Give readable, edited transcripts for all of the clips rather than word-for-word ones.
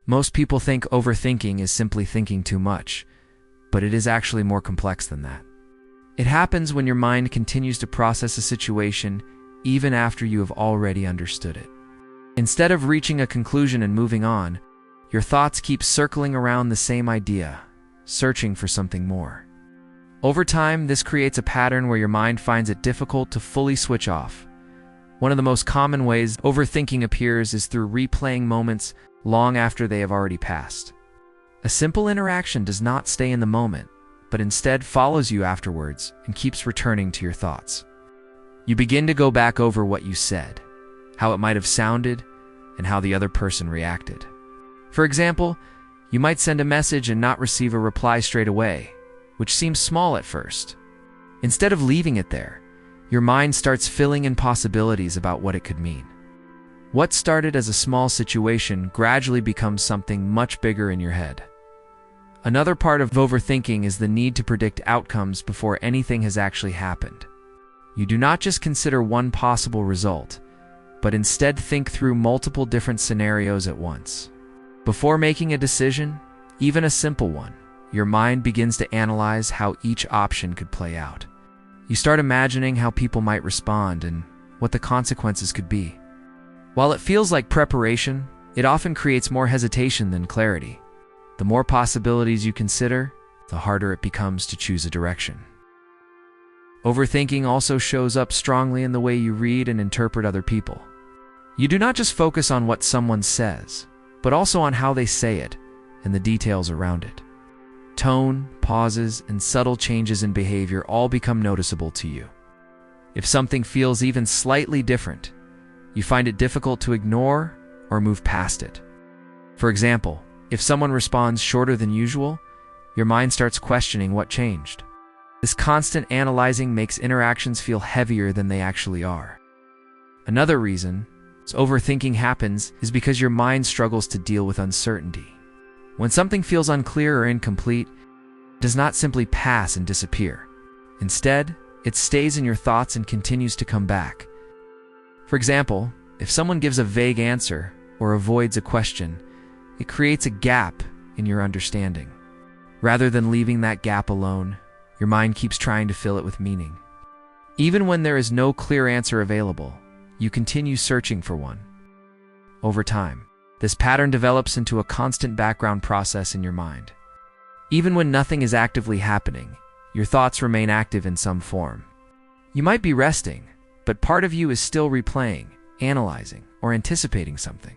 Most people think overthinking is simply thinking too much, but it is actually more complex than that. It happens when your mind continues to process a situation even after you have already understood it. Instead of reaching a conclusion and moving on, your thoughts keep circling around the same idea, searching for something more. Over time, this creates a pattern where your mind finds it difficult to fully switch off. One of the most common ways overthinking appears is through replaying moments long after they have already passed. A simple interaction does not stay in the moment, but instead follows you afterwards and keeps returning to your thoughts. You begin to go back over what you said, how it might have sounded, and how the other person reacted. For example, you might send a message and not receive a reply straight away, which seems small at first. Instead of leaving it there, your mind starts filling in possibilities about what it could mean. What started as a small situation gradually becomes something much bigger in your head. Another part of overthinking is the need to predict outcomes before anything has actually happened. You do not just consider one possible result, but instead think through multiple different scenarios at once. Before making a decision, even a simple one, your mind begins to analyze how each option could play out. You start imagining how people might respond and what the consequences could be. While it feels like preparation, it often creates more hesitation than clarity. The more possibilities you consider, the harder it becomes to choose a direction. Overthinking also shows up strongly in the way you read and interpret other people. You do not just focus on what someone says, but also on how they say it and the details around it. Tone, pauses, and subtle changes in behavior all become noticeable to you. If something feels even slightly different, you find it difficult to ignore or move past it. For example, if someone responds shorter than usual, your mind starts questioning what changed. This constant analyzing makes interactions feel heavier than they actually are. Another reason overthinking happens is because your mind struggles to deal with uncertainty. When something feels unclear or incomplete, it does not simply pass and disappear. Instead, it stays in your thoughts and continues to come back. For example, if someone gives a vague answer or avoids a question, it creates a gap in your understanding. Rather than leaving that gap alone, your mind keeps trying to fill it with meaning. Even when there is no clear answer available, you continue searching for one. Over time, this pattern develops into a constant background process in your mind. Even when nothing is actively happening, your thoughts remain active in some form. You might be resting, but part of you is still replaying, analyzing, or anticipating something.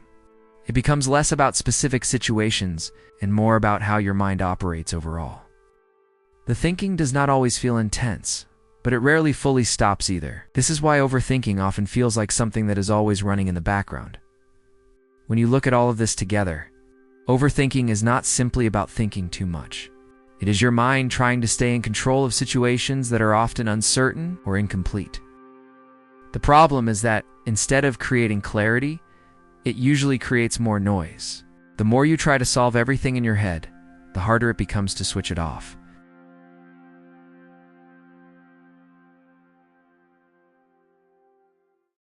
It becomes less about specific situations and more about how your mind operates overall. The thinking does not always feel intense, but it rarely fully stops either. This is why overthinking often feels like something that is always running in the background. When you look at all of this together, overthinking is not simply about thinking too much. It is your mind trying to stay in control of situations that are often uncertain or incomplete. The problem is that instead of creating clarity, it usually creates more noise. The more you try to solve everything in your head, the harder it becomes to switch it off.